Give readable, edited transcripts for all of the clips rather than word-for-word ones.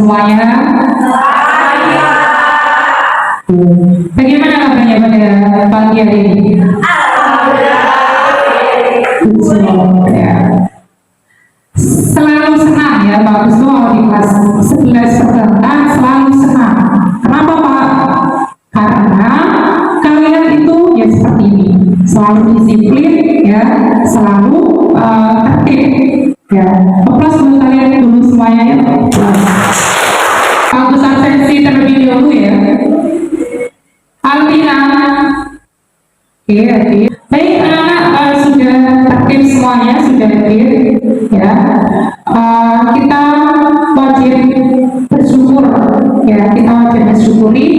semuanya. Bagaimana kabarnya pada pagi hari ini? Ya. Selalu senang ya Pak semua di kelas 11 pertama selalu senang. Kenapa Pak? Karena kalian itu ya seperti ini, selalu disiplin ya, selalu tertib ya. Plus buat kalian dulu semuanya ya. Aku absensi terlebih dahulu ya. Alvina. Oke. Baik anak-anak sudah tertib semuanya, sudah hadir ya. Kita wajib bersyukur ya, kita wajib bersyukuri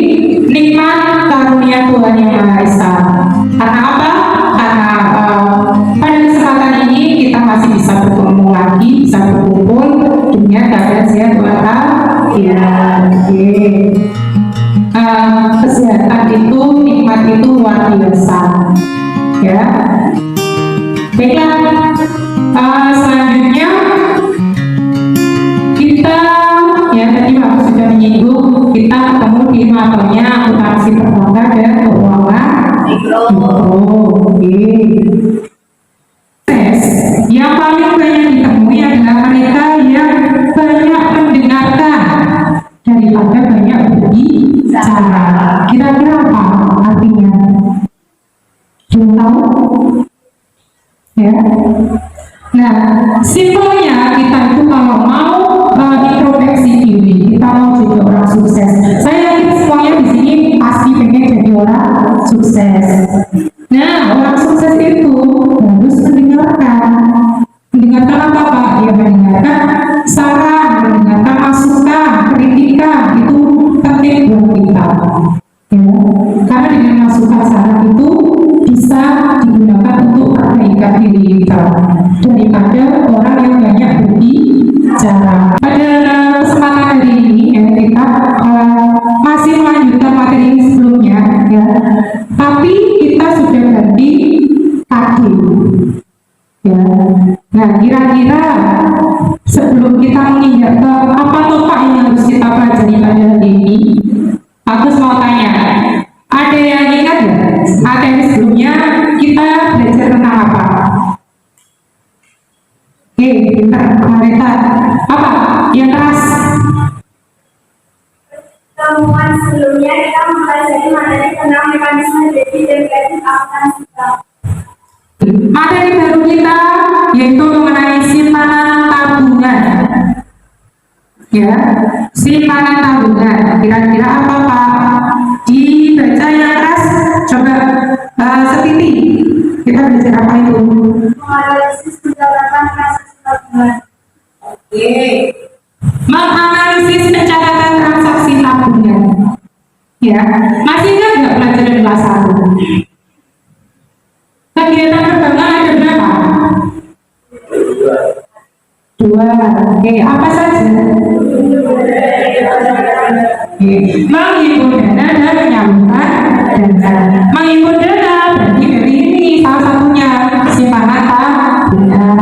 nikmat karunia Tuhan yang Maha Esa. Karena apa? Karena pada kesempatan ini kita masih bisa bertemu lagi, bisa berkumpul dengan keadaan sehat walafiat ya. Kesehatan itu, nikmat itu luar biasa ya. Baiklah, selanjutnya kita ya tadi aku sudah menyinggung, kita ketemu di mapelnya akuntansi perbankan dan keuangan mikro. Yang paling banyak ditemui adalah mereka yang banyak mendengarkan daripada banyak berbicara. Kira-kira apa artinya? Tahu? Ya. Nah, simpelnya kita itu kalau mau introspeksi diri, kita mau jadi orang sukses. Saya yakin semuanya di sini pasti pengen jadi orang sukses. Nah, orang sukses itu harus mendengarkan. Mendengarkan apa Pak? Ya mendengarkan saran, mendengarkan masukan, kritikan, itu penting buat kita. Ya. Karena dengan masukan saran itu bisa digunakan untuk perbaikan diri kita daripada orang yang banyak berbicara. Pada kesempatan hari ini ya, kita masih melanjutkan materi sebelumnya ya, tapi kita sudah ganti tadi ya. Nah, kira-kira sebelum kita menginjak ke apa topik yang harus kita pelajari pada hari ini, aku mau tanya, ada yang ingat ya? Materi sebelumnya kita belajar tentang apa? Oke, mereka apa? Yang keras. Pertemuan sebelumnya kita mempelajari materi tentang mekanisme debit dan kredit akuntansi. Materi baru kita yaitu mengenai simpanan tabungan. Ya, simpanan tabungan. Kira-kira apa Pak? Dibaca yang keras. Coba setiti. Kita belajar apa itu? Menganalisis pencatatan transaksi tabungan. Oke. Menganalisis pencatatan transaksi tabungan. Ya, masih ingat nggak pelajaran kelas 1? Kegiatan perbankan ada berapa? 2. Oke, apa saja? Menghimpun dana dan menyalurkan dana. Menghimpun dana berarti dari ini salah satunya simpanan tabungan.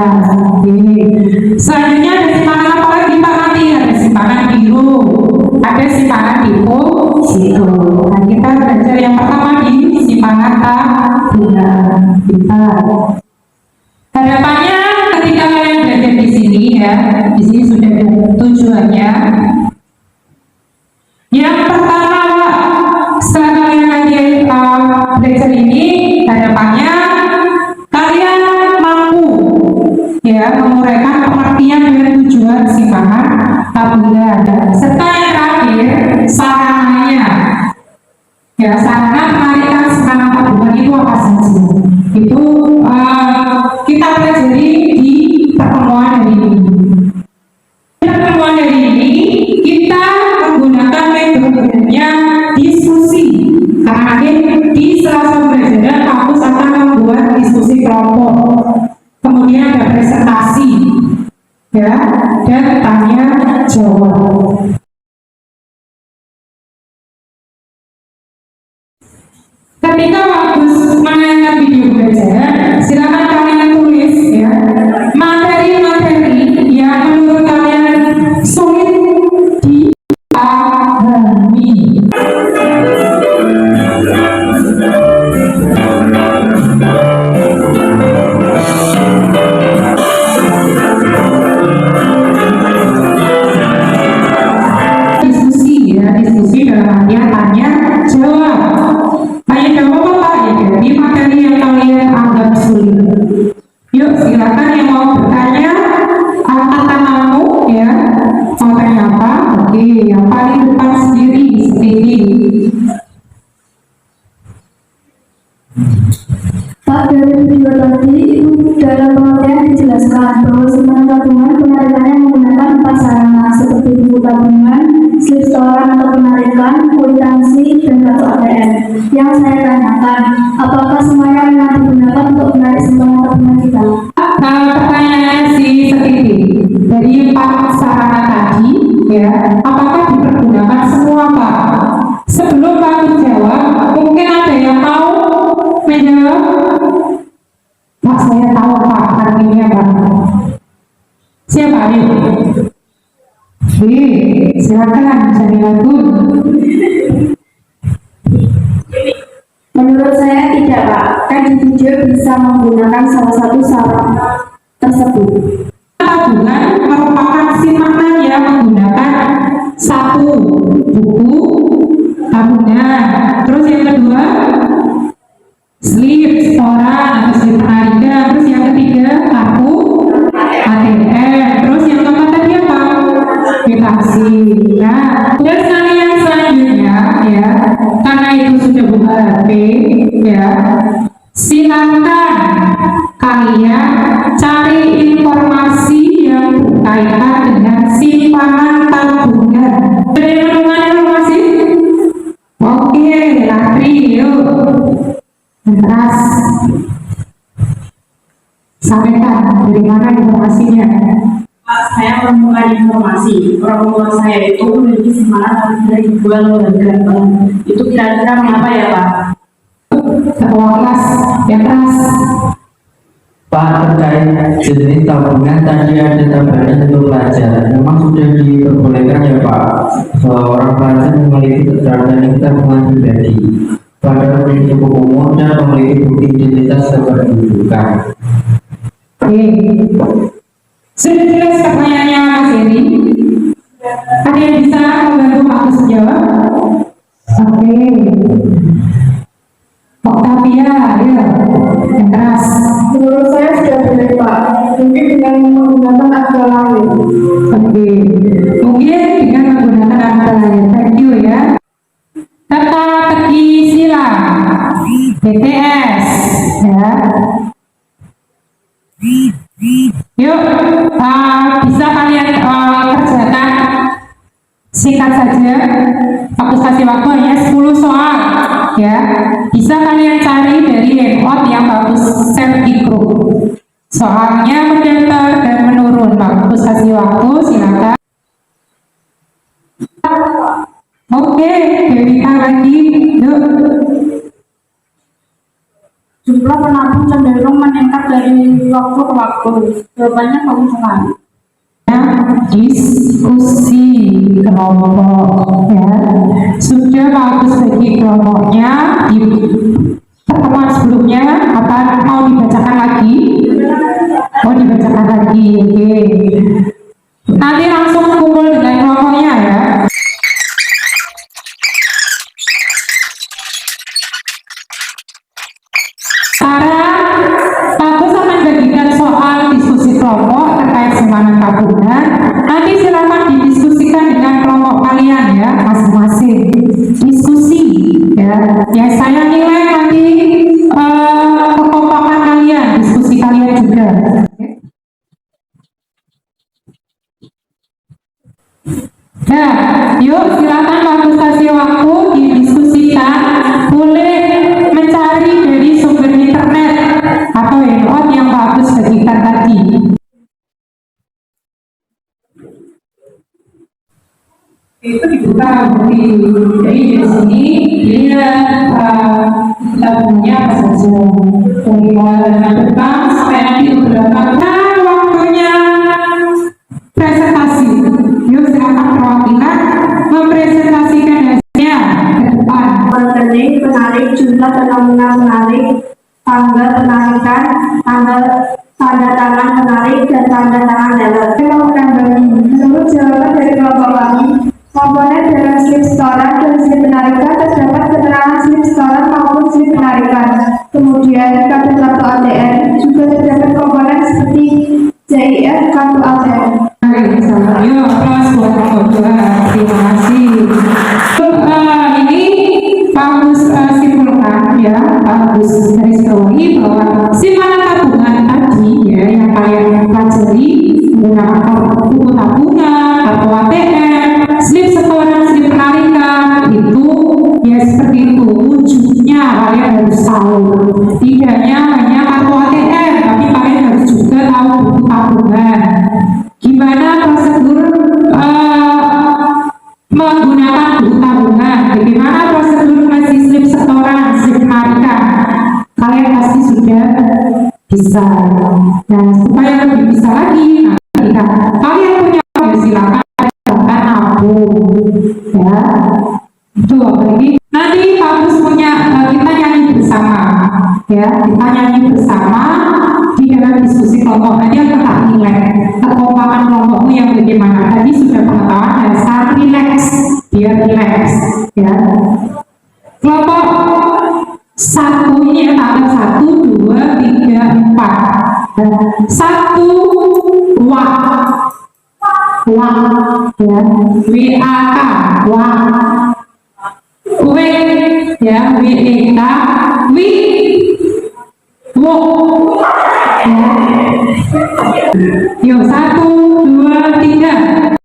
Selanjutnya ada simpanan apa lagi Pak? Nanti ada simpanan biru, ada simpanan deposito. Nah, kita belajar yang pertama di simpanan tabungan kita. Harapannya ketika kalian belajar di sini ya, di sini sudah ada tujuannya. Yang pertama, setelah kalian nanti belajar ini, harapannya kalian mampu ya menguraikan pengertian dan tujuan simpanan tabungan. Serta yang terakhir, sarannya. Ya, sarana penarikan simpanan tabungan itu apa saja? Itu kita pelajari di pertemuan hari ini. Pertemuan hari ini kita menggunakan metodenya diskusi. Karena di sela-sela pembelajaran kampus akan membuat diskusi kelompok. Kemudian ada presentasi, ya, dan tanya jawab. Ketika waktu menayangkan video belajar, silakan kalian tulis ya materi-materi yang menurut kalian sulit silakan yang mau bertanya, angkat tanganmu ya. Mau tanya apa? Oke, yang paling depan sendiri sendiri. Pak, dari video tadi itu dalam pengertian dijelaskan bahwa simpan tabungan penarikannya menggunakan empat sarana seperti buku tabungan, slip setoran atau penarikan, kwitansi, dan kartu ATM. Yang saya tanyakan, apakah semuanya memang digunakan untuk menarik simpanan tabungan kita? Pertanyaannya si Setiti, dari empat sarana tadi ya, apakah dipergunakan semua Pak? Sebelum Pak jawab, mungkin ada yang mau menjawab? Pak, saya tahu Pak, artinya Pak. Siapa? Ayo. Silakan, Jamilatun. Menurut saya tidak, Pak. Kan individu bisa menggunakan salah satu sarana tersebut. Tabungan merupakan simpanan yang menggunakan satu buku tabungan. Terus yang kedua, slip setoran atau slip penarikan. Terus yang ketiga, kartu ATM. Terus yang keempat tadi apa? Kwitansi. Nah, dan yang selanjutnya ya, karena itu sudah buka HP ya, silakan kalian cari informasi yang berkaitan dengan simpanan tabungan. Ada yang menemukan informasi? Oke, Latri, yuk. Keras. Sampaikan dari mana informasinya? Pak, saya menemukan informasi orang tua saya itu memiliki simpanan tabungan dari dua lembaga bank. Itu kira-kira mengapa ya Pak? Ketua kelas yang keras. Pak, terkait jenis tabungan tadi ada tambahan untuk pelajar. Memang sudah diperbolehkan ya Pak, seorang pelajar memiliki keterangan tabungan pribadi pada memiliki buku umum dan memiliki bukti identitas kependudukan. Oke. Sudah jelas pertanyaannya Mas Eri? Ada yang bisa membantu aku menjawab? Oke. Octavia, ya, yang keras. Menurut saya sudah benar, Pak. Mungkin dengan menggunakan akta lain. Oke. Mungkin dengan menggunakan akta lain. Thank you ya. Teka-teki silang, BTS, ya. Yuk, bisa kalian kerjakan singkat saja. Aku kasih waktu hanya 10 soal, ya. Bisa kalian cari dari handout yang bagus share di grup. Soalnya mendatar dan menurun. Bagus kasih waktu, silakan. Oke, Devita lagi, yuk. Jumlah penabung cenderung meningkat dari waktu ke waktu. Jawabannya bagus sekali. Diskusi kelompok ya, sudah bagus bagi kelompoknya di pertemuan sebelumnya. Apa mau dibacakan lagi? Mau dibacakan lagi, oke. Nanti langsung kumpul dengan kelompoknya ya. Sekarang bagus akan bagikan soal diskusi kelompok terkait simpanan tabungan. Nanti silakan didiskusikan dengan kelompok kalian ya, masing-masing. Diskusi ya. Ya saya nilai nanti kekompokan kalian, diskusi kalian juga. Nah, yuk silakan bagus kasih waktu didiskusikan. Boleh mencari dari sumber internet atau handout yang bagus bagikan tadi. Itu dibuka jadi di sini dia tabungnya apa saja. Dari mulai depan sampai nanti beberapa. Nah, waktunya presentasi. Yuk silakan perwakilan mempresentasikan hasilnya ke depan. Rekening penarik, jumlah nominal penarik, tanggal penarikan, tanggal tanda tangan penarik, dan tanda tangan dalam. Melakukan bagi menurut jawaban dari kelompok kami, komponen dalam slip setoran dan slip penarikan terdapat keterangan slip setoran maupun slip penarikan. Kemudian pada kartu ATM juga terdapat komponen Dan supaya lebih bisa lagi, nah, ketika kalian punya uang, ya silakan silakan nabung, ya. Itu apalagi nanti harus punya kita nyanyi bersama, ya kita nyanyi bersama di dalam diskusi kelompok. Nanti akan tak nilai kekompakan kelompokmu yang bagaimana. Tadi sudah pengetahuan dasar relax, biar relax, ya. Kelompok satu ini ya, tanggal 1, 2, 3, 4. Satu wak, ya, WAK, wak. Ya, WEK, wo, ya. Yuk, 1, 2, 3.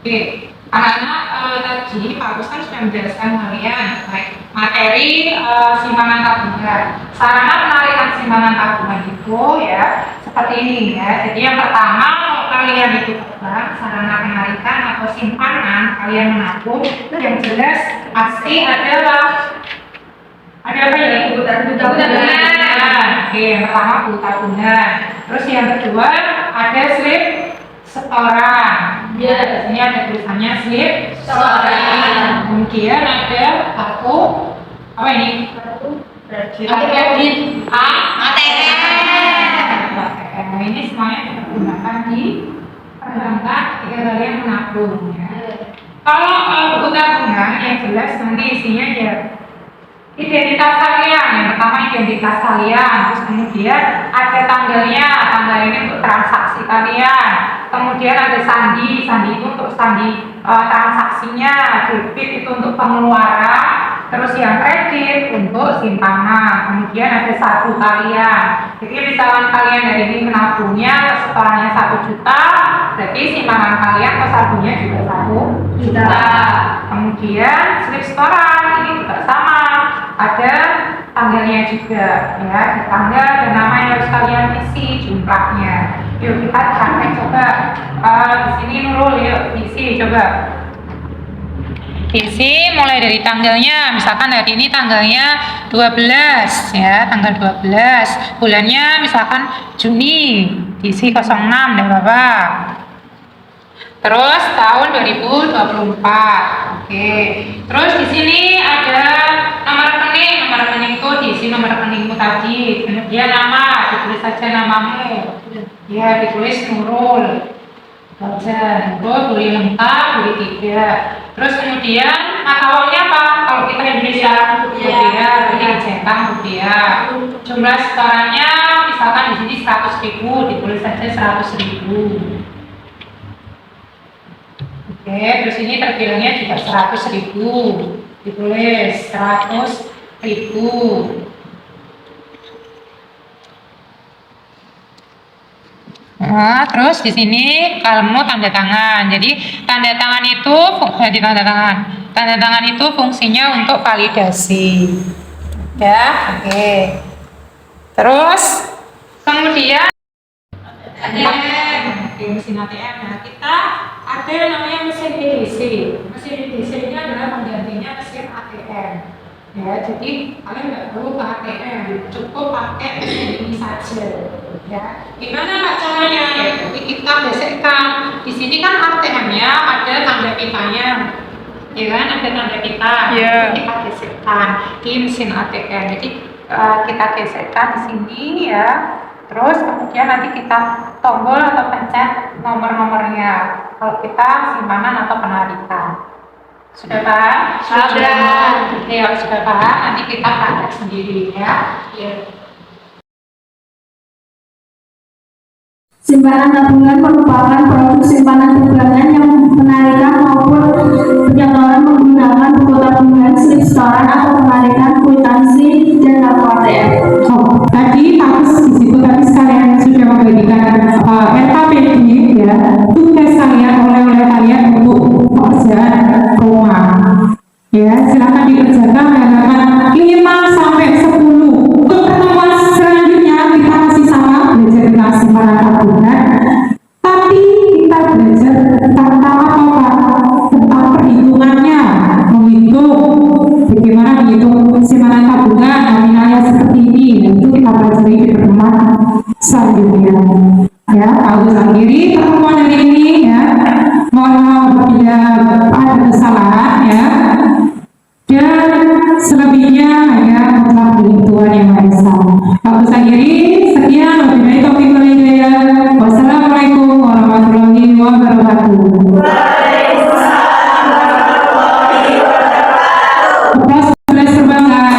Oke, anak-anak tadi Pak Agus kan sudah menjelaskan kalian baik materi simpanan tabungan. Sarana penarikan simpanan tabungan itu ya seperti ini ya. Jadi yang pertama kalau kalian itu pegang sarana penarikan atau simpanan kalian menabung, yang jelas pasti adalah ada apa ya? Buku tabungan. Oke, yang pertama buku tabungan. Terus yang kedua ada slip setoran. Ya, di sini ada tulisannya slip setoran. Kemudian ada kartu apa ini? Kartu kredit. ATM. Ini semuanya kita gunakan di perbankan ketika kalian menabung. Ya. Kalau buku tabungan yang jelas nanti isinya ya identitas kalian. Yang pertama identitas kalian, terus kemudian ada tanggalnya ini untuk transaksi kalian. Kemudian ada sandi itu untuk sandi transaksinya, debit itu untuk pengeluaran, terus yang kredit untuk simpanan. Kemudian ada saldo kalian. Jadi misalkan kalian hari ini menabungnya setorannya 1 juta, berarti simpanan kalian atau saldonya juga 1 juta. Kemudian slip setoran ini juga sama, ada tanggalnya juga ya, di tanggal dan nama yang harus kalian isi jumlahnya. Yuk kita praktek coba di sini Nurul, yuk isi coba. Isi mulai dari tanggalnya, misalkan hari ini tanggalnya 12 ya, tanggal 12. Bulannya misalkan Juni, diisi 06 deh Bapak. Terus tahun 2024. Oke. Terus di sini ada nomor rekening itu diisi nomor rekeningmu tadi. Kemudian nama, ditulis saja namamu. Ya, ditulis Nurul. Baca, Nurul, boleh lengkap, boleh tidak. Terus kemudian mata uangnya apa? Kalau kita Indonesia rupiah, berarti dicetak rupiah. Jumlah setorannya misalkan di sini 100.000, ditulis saja 100.000. Oke, terus ini terbilangnya juga 100.000, ditulis 100.000. Nah, terus di sini kamu tanda tangan. Jadi tanda tangan itu tanda tangan itu fungsinya untuk validasi. Ya, oke. Terus kemudian mesin ATM. Nah, kita ada yang namanya mesin EDC. Mesin EDC ini adalah penggantinya mesin ATM. Ya, jadi kalian nggak perlu ke ATM, cukup pakai mesin ini saja. Ya, gimana Pak caranya? Kita gesekkan. Di sini kan ATM-nya ada tanda pitanya, ya kan? Ada tanda pita. Yeah. Kita gesekkan di mesin ATM. Jadi kita gesekkan di sini ya. Terus kemudian nanti kita tombol atau pencet nomor-nomornya. Kalau kita simpanan atau penarikan. Sudah Pak? Sudah. Ya, sudah Pak. Nanti kita praktek sendiri ya. Ya. Simpanan tabungan merupakan produk simpanan bulanan yang penarikan maupun penyetoran menggunakan buku tabungan, slip setoran atau penarikan kwitansi dan kartu ATM. Oh, tadi Agus di situ tadi sekalian sudah membagikan RKPD ya, tugas kalian oleh kalian untuk pekerjaan rumah. Ya, silakan dikerjakan halaman 5 sampai 10. Untuk pertemuan selanjutnya tempat selanjutnya. Ya, Pak Agus akhiri pertemuan hari ini ya. Mohon maaf apabila ada kesalahan ya. Dan selebihnya ya mutlak milik Tuhan Yang Maha Esa. Pak Agus akhiri, sekian wabillahi taufiq wal hidayah. Wassalamualaikum warahmatullahi wabarakatuh. Aplaus kelas terbangkan.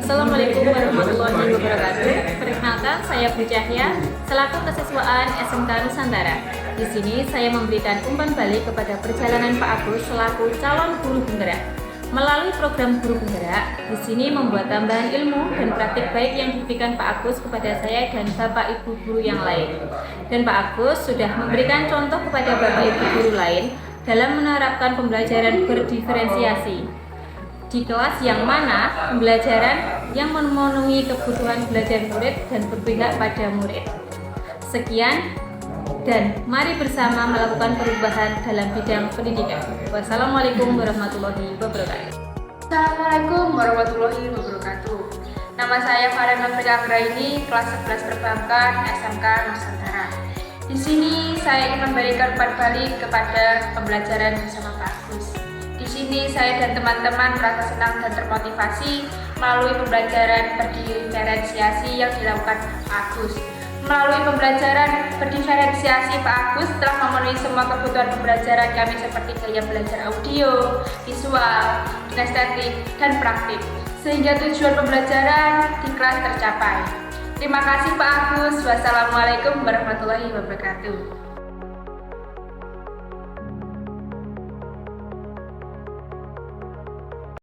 Assalamualaikum warahmatullahi wabarakatuh. Perkenalkan, saya Bu Cahya, selaku kesiswaan SMK Nusantara. Di sini saya memberikan umpan balik kepada perjalanan Pak Agus selaku calon guru penggerak. Melalui program guru penggerak, di sini membuat tambahan ilmu dan praktik baik yang diberikan Pak Agus kepada saya dan Bapak Ibu guru yang lain. Dan Pak Agus sudah memberikan contoh kepada Bapak Ibu guru lain dalam menerapkan pembelajaran berdiferensiasi. Di kelas yang mana pembelajaran yang memenuhi kebutuhan belajar murid dan berpihak pada murid. Sekian dan mari bersama melakukan perubahan dalam bidang pendidikan. Wassalamualaikum warahmatullahi wabarakatuh. Assalamualaikum warahmatullahi wabarakatuh. Nama saya Farhan Afrika Anggraini, kelas 11 Perbankan SMK Nusantara. Di sini saya ingin memberikan umpan balik kepada pembelajaran bersama Pak Agus. Di sini saya dan teman-teman merasa senang dan termotivasi melalui pembelajaran berdiferensiasi yang dilakukan Pak Agus. Melalui pembelajaran berdiferensiasi, Pak Agus telah memenuhi semua kebutuhan pembelajaran kami seperti gaya belajar audio, visual, kinestetik, dan praktik, sehingga tujuan pembelajaran di kelas tercapai. Terima kasih Pak Agus. Wassalamualaikum warahmatullahi wabarakatuh.